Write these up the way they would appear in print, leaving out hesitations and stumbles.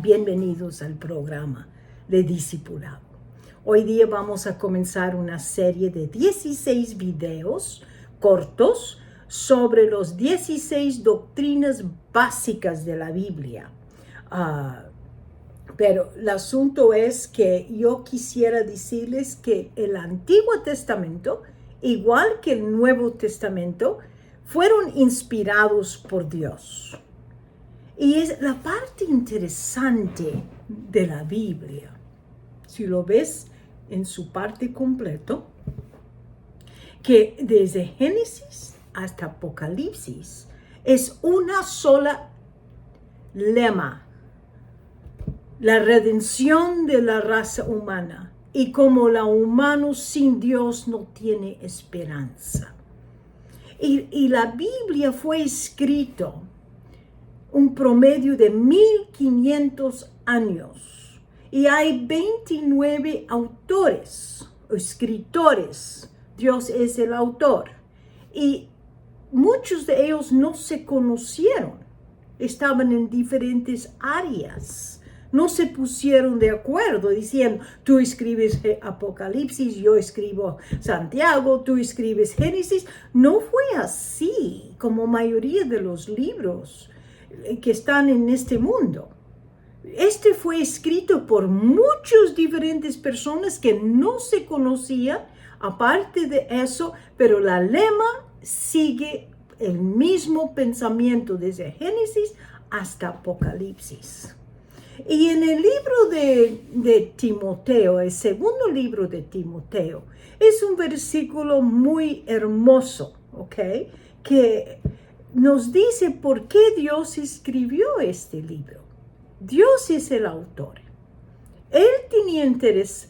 Bienvenidos al programa de Discipulado. Hoy día vamos a comenzar una serie de 16 videos cortos sobre los 16 doctrinas básicas de la Biblia. Pero el asunto es que yo quisiera decirles que el Antiguo Testamento, igual que el Nuevo Testamento, fueron inspirados por Dios. Y es la parte interesante de la Biblia. Si lo ves en su parte completo, que desde Génesis hasta Apocalipsis es una sola lema: la redención de la raza humana, y como la humano sin Dios no tiene esperanza. Y la Biblia fue escrito un promedio de 1500 años, y hay 29 autores o escritores. Dios es el autor, y muchos de ellos no se conocieron, estaban en diferentes áreas. No se pusieron de acuerdo diciendo, tú escribes Apocalipsis, yo escribo Santiago, tú escribes Génesis. No fue así como mayoría de los libros que están en este mundo. Este fue escrito por muchas diferentes personas que no se conocían. Aparte de eso, pero la lema sigue el mismo pensamiento desde Génesis hasta Apocalipsis. Y en el libro de Timoteo, el segundo libro de Timoteo, es un versículo muy hermoso, ¿ok? Que nos dice por qué Dios escribió este libro. Dios es el autor. Él tenía interés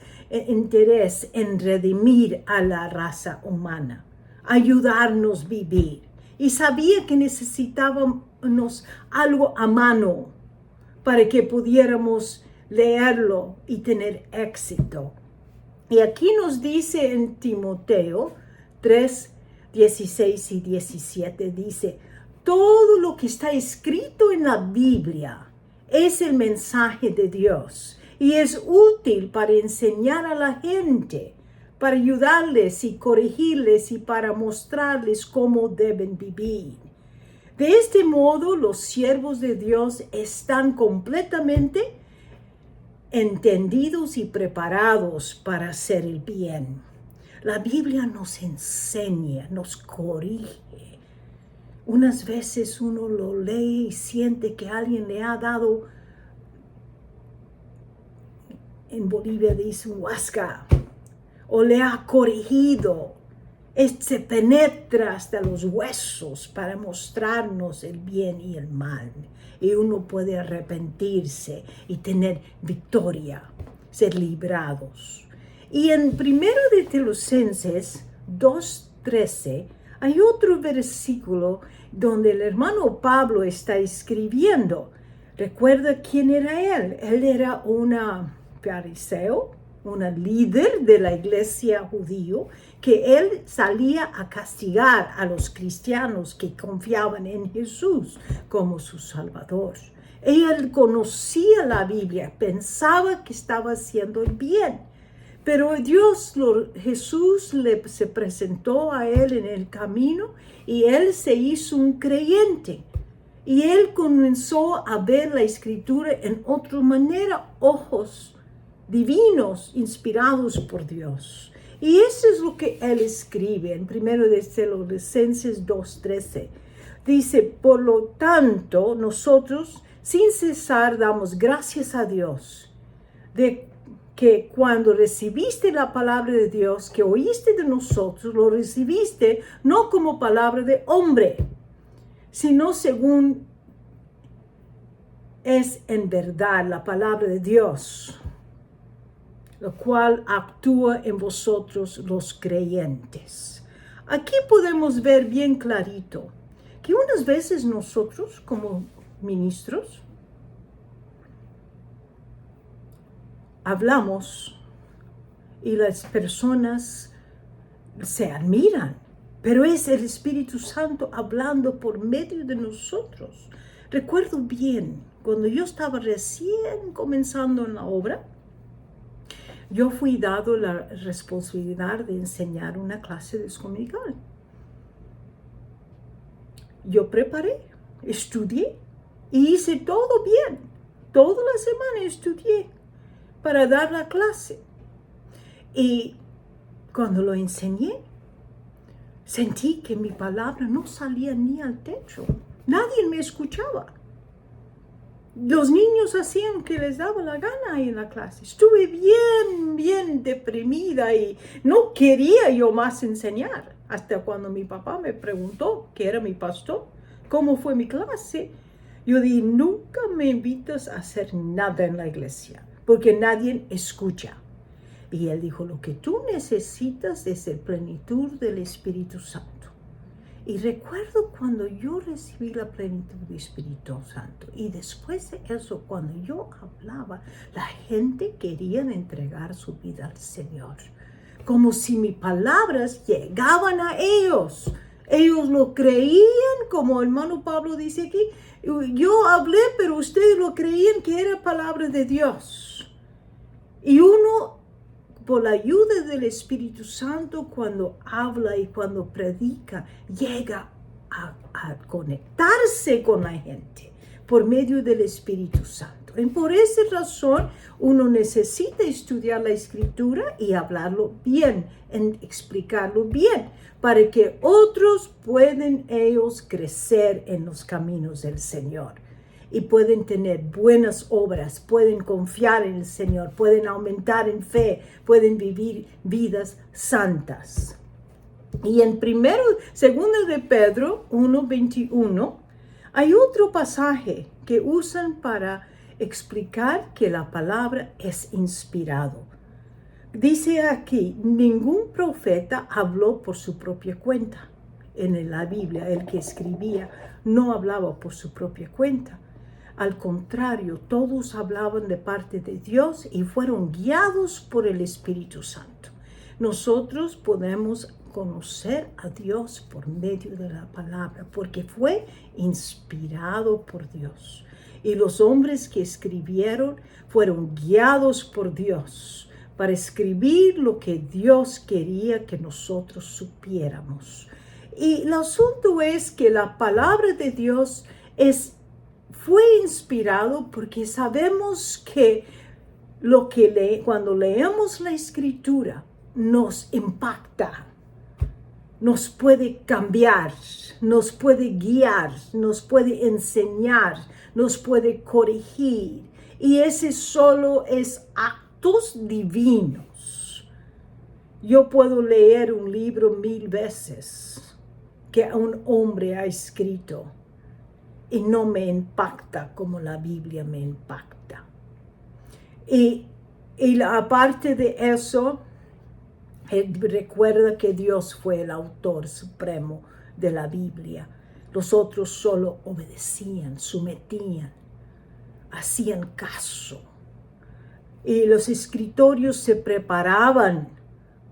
en redimir a la raza humana, ayudarnos a vivir. Y sabía que necesitábamos algo a mano para que pudiéramos leerlo y tener éxito. Y aquí nos dice en Timoteo 3, 16 y 17, dice, todo lo que está escrito en la Biblia es el mensaje de Dios y es útil para enseñar a la gente, para ayudarles y corregirles y para mostrarles cómo deben vivir. De este modo, los siervos de Dios están completamente entendidos y preparados para hacer el bien. La Biblia nos enseña, nos corrige. Unas veces uno lo lee y siente que alguien le ha dado, en Bolivia dice huasca, o le ha corregido. Se penetra hasta los huesos para mostrarnos el bien y el mal. Y uno puede arrepentirse y tener victoria, ser librados. Y en 1 de Tesalonicenses 2:13 hay otro versículo donde el hermano Pablo está escribiendo. ¿Recuerda quién era él? Él era una fariseo, una líder de la iglesia judío, que él salía a castigar a los cristianos que confiaban en Jesús como su Salvador. Él conocía la Biblia, pensaba que estaba haciendo el bien, pero Jesús se presentó a él en el camino y él se hizo un creyente. Y él comenzó a ver la Escritura en otra manera, ojos divinos, inspirados por Dios. Y eso es lo que él escribe en 1 de Tesalonicenses 2:13. Dice, por lo tanto, nosotros sin cesar damos gracias a Dios de que cuando recibiste la palabra de Dios, que oíste de nosotros, lo recibiste no como palabra de hombre, sino según es en verdad la palabra de Dios, lo cual actúa en vosotros los creyentes. Aquí podemos ver bien clarito que unas veces nosotros como ministros hablamos y las personas se admiran, pero es el Espíritu Santo hablando por medio de nosotros. Recuerdo bien cuando yo estaba recién comenzando en la obra, yo fui dado la responsabilidad de enseñar una clase de escuela dominical. Yo preparé, estudié y hice todo bien. Toda la semana estudié para dar la clase. Y cuando lo enseñé, sentí que mi palabra no salía ni al techo. Nadie me escuchaba. Los niños hacían que les daba la gana ahí en la clase. Estuve bien deprimida y no quería yo más enseñar. Hasta cuando mi papá me preguntó, que era mi pastor, cómo fue mi clase. Yo dije, nunca me invitas a hacer nada en la iglesia, porque nadie escucha. Y él dijo, lo que tú necesitas es la plenitud del Espíritu Santo. Y recuerdo cuando yo recibí la plenitud del Espíritu Santo. Y después de eso, cuando yo hablaba, la gente quería entregar su vida al Señor. Como si mis palabras llegaban a ellos. Ellos lo creían, como el hermano Pablo dice aquí. Yo hablé, pero ustedes lo creían que era palabra de Dios. Y uno, por la ayuda del Espíritu Santo, cuando habla y cuando predica, llega a conectarse con la gente por medio del Espíritu Santo. Y por esa razón, uno necesita estudiar la Escritura y hablarlo bien, explicarlo bien, para que otros puedan ellos crecer en los caminos del Señor. Y pueden tener buenas obras, pueden confiar en el Señor, pueden aumentar en fe, pueden vivir vidas santas. Y en segundo de Pedro 1:21, hay otro pasaje que usan para explicar que la palabra es inspirado. Dice aquí, ningún profeta habló por su propia cuenta. En la Biblia, el que escribía no hablaba por su propia cuenta. Al contrario, todos hablaban de parte de Dios y fueron guiados por el Espíritu Santo. Nosotros podemos conocer a Dios por medio de la palabra, porque fue inspirado por Dios. Y los hombres que escribieron fueron guiados por Dios para escribir lo que Dios quería que nosotros supiéramos. Y el asunto es que la palabra de Dios fue inspirado porque sabemos que cuando leemos la Escritura nos impacta, nos puede cambiar, nos puede guiar, nos puede enseñar, nos puede corregir. Y ese solo es actos divinos. Yo puedo leer un libro 1000 veces que un hombre ha escrito y no me impacta como la Biblia me impacta. Y aparte de eso, recuerda que Dios fue el autor supremo de la Biblia. Los otros solo obedecían, sometían, hacían caso. Y los escritorios se preparaban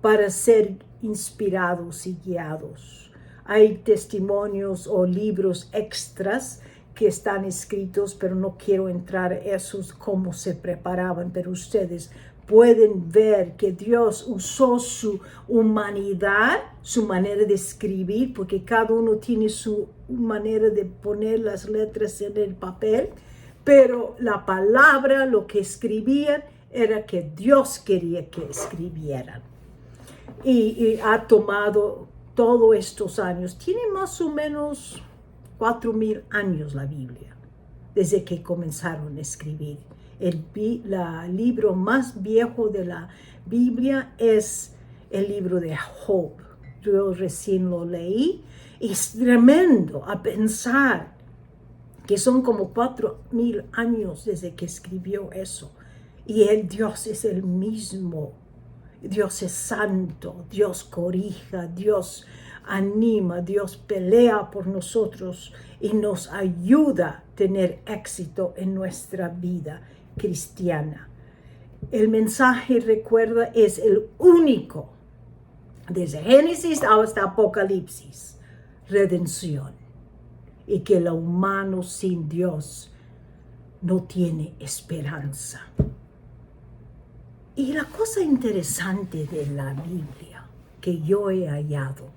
para ser inspirados y guiados. Hay testimonios o libros extras que están escritos, pero no quiero entrar en esos cómo se preparaban, pero ustedes pueden ver que Dios usó su humanidad, su manera de escribir, porque cada uno tiene su manera de poner las letras en el papel, pero la palabra, lo que escribían, era que Dios quería que escribieran. Y ha tomado todos estos años. Tiene más o menos 4000 años la Biblia, desde que comenzaron a escribir. El libro más viejo de la Biblia es el libro de Job. Yo recién lo leí y es tremendo a pensar que son como 4000 años desde que escribió eso. Y Dios es el mismo. Dios es santo, Dios corrija, Dios anima, Dios pelea por nosotros y nos ayuda a tener éxito en nuestra vida cristiana. El mensaje, recuerda, es el único, desde Génesis hasta Apocalipsis, redención. Y que el humano sin Dios no tiene esperanza. Y la cosa interesante de la Biblia que yo he hallado,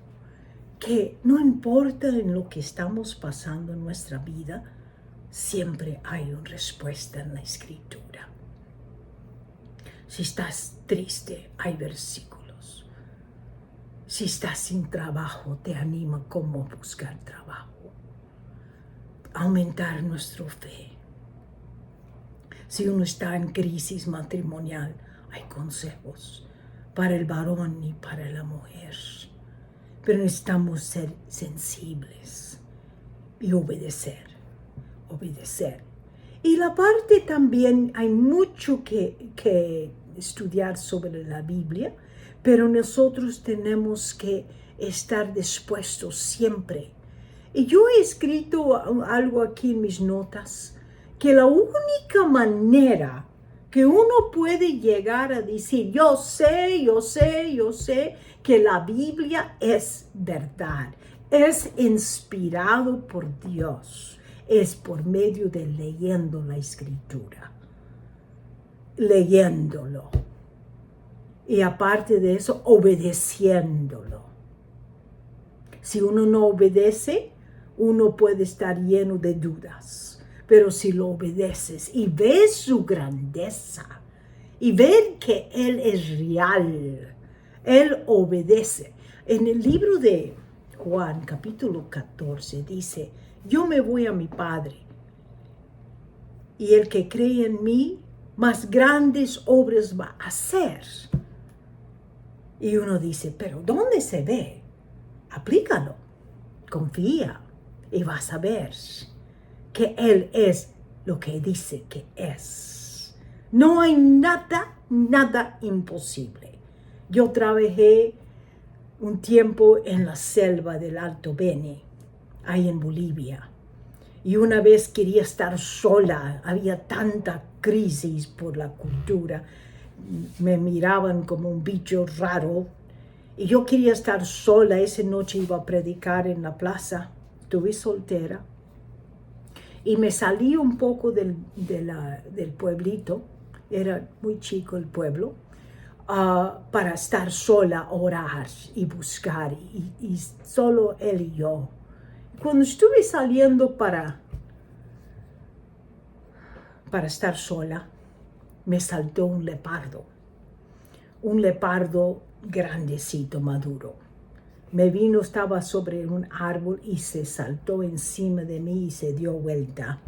que no importa en lo que estamos pasando en nuestra vida, siempre hay una respuesta en la Escritura. Si estás triste, hay versículos. Si estás sin trabajo, te anima cómo buscar trabajo. Aumentar nuestra fe. Si uno está en crisis matrimonial, hay consejos para el varón y para la mujer. Pero necesitamos ser sensibles y obedecer. Y la parte también, hay mucho que estudiar sobre la Biblia, pero nosotros tenemos que estar dispuestos siempre. Y yo he escrito algo aquí en mis notas, que la única manera que uno puede llegar a decir, yo sé que la Biblia es verdad, es inspirado por Dios, es por medio de leyendo la Escritura, leyéndolo. Y aparte de eso, obedeciéndolo. Si uno no obedece, uno puede estar lleno de dudas. Pero si lo obedeces y ves su grandeza y ver que Él es real, Él obedece. En el libro de Juan, capítulo 14, dice, yo me voy a mi Padre y el que cree en mí, más grandes obras va a hacer. Y uno dice, pero ¿dónde se ve? Aplícalo, confía y vas a ver que Él es lo que dice que es. No hay nada imposible. Yo trabajé un tiempo en la selva del Alto Beni, ahí en Bolivia. Y una vez quería estar sola, había tanta crisis por la cultura. Me miraban como un bicho raro. Y yo quería estar sola. Esa noche iba a predicar en la plaza. Estuve soltera. Y me salí un poco del pueblito. Era muy chico el pueblo. Para estar sola, orar y buscar. Y solo él y yo. Cuando estuve saliendo para estar sola, me saltó un leopardo grandecito, maduro. Me vino, estaba sobre un árbol y se saltó encima de mí y se dio vuelta.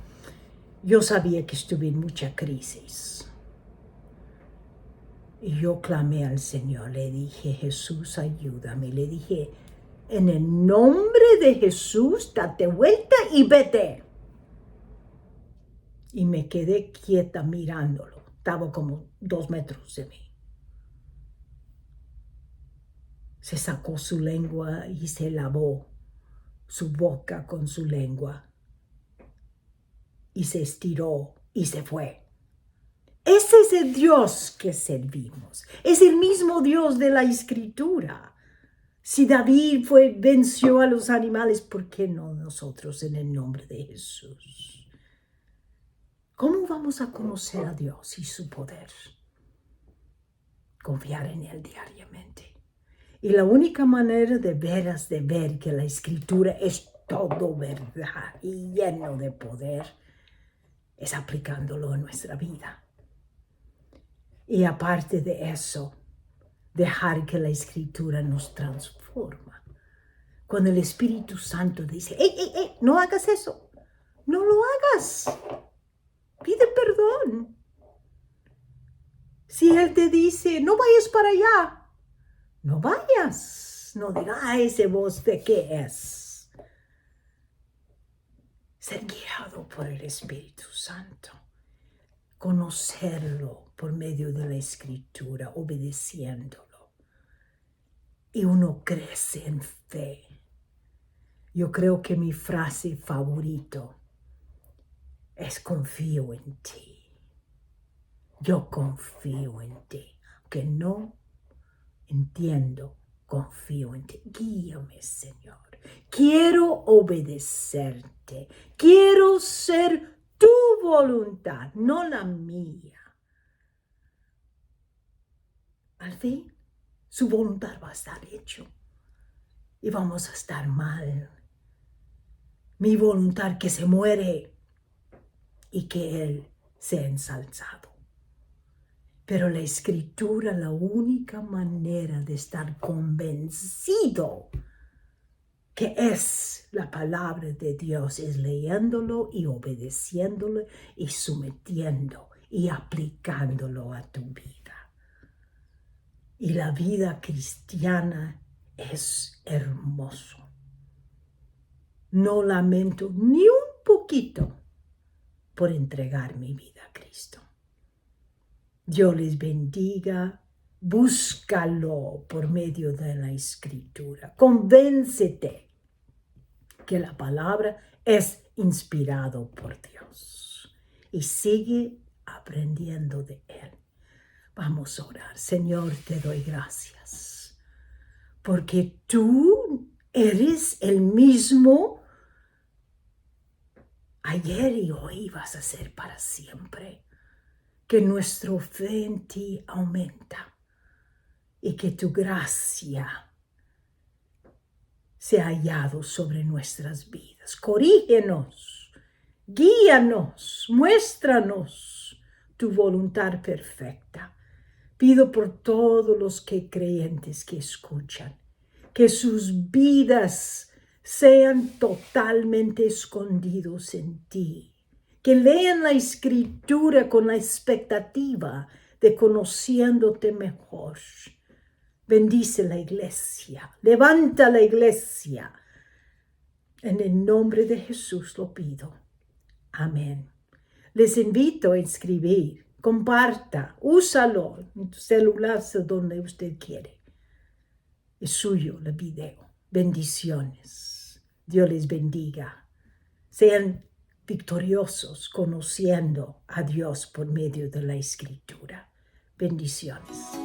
Yo sabía que estuve en mucha crisis. Y yo clamé al Señor, le dije, Jesús, ayúdame. Le dije, en el nombre de Jesús, date vuelta y vete. Y me quedé quieta mirándolo. Estaba como 2 metros de mí. Se sacó su lengua y se lavó su boca con su lengua. Y se estiró y se fue. Ese es el Dios que servimos. Es el mismo Dios de la Escritura. Si David venció a los animales, ¿por qué no nosotros en el nombre de Jesús? ¿Cómo vamos a conocer a Dios y su poder? Confiar en Él diariamente. Y la única manera de veras de ver que la Escritura es todo verdad y lleno de poder es aplicándolo en nuestra vida. Y aparte de eso, dejar que la Escritura nos transforma. Cuando el Espíritu Santo dice, no hagas eso, no lo hagas. Pide perdón. Si Él te dice, no vayas para allá, no vayas. No digas, ese voz de qué es. Ser guiado por el Espíritu Santo. Conocerlo por medio de la Escritura, obedeciéndolo. Y uno crece en fe. Yo creo que mi frase favorita es confío en ti. Yo confío en ti. Aunque no entiendo, confío en ti. Guíame, Señor. Quiero obedecerte. Quiero ser tu voluntad, no la mía. Al fin, su voluntad va a estar hecho y vamos a estar mal. Mi voluntad que se muere y que Él sea ensalzado. Pero la Escritura, la única manera de estar convencido que es la palabra de Dios, es leyéndolo y obedeciéndolo y sometiendo y aplicándolo a tu vida. Y la vida cristiana es hermoso. No lamento ni un poquito por entregar mi vida a Cristo. Dios les bendiga. Búscalo por medio de la Escritura. Convéncete que la palabra es inspirado por Dios y sigue aprendiendo de Él. Vamos a orar. Señor, te doy gracias porque tú eres el mismo ayer y hoy, vas a ser para siempre. Que nuestra fe en ti aumenta y que tu gracia sea hallado sobre nuestras vidas. Corrígenos, guíanos, muéstranos tu voluntad perfecta. Pido por todos los creyentes que escuchan, que sus vidas sean totalmente escondidos en ti. Que lean la Escritura con la expectativa de conociéndote mejor. Bendice la iglesia, levanta la iglesia. En el nombre de Jesús lo pido. Amén. Les invito a escribir, comparta, úsalo en tu celular donde usted quiere. Es suyo el video. Bendiciones. Dios les bendiga. Sean victoriosos conociendo a Dios por medio de la Escritura. Bendiciones.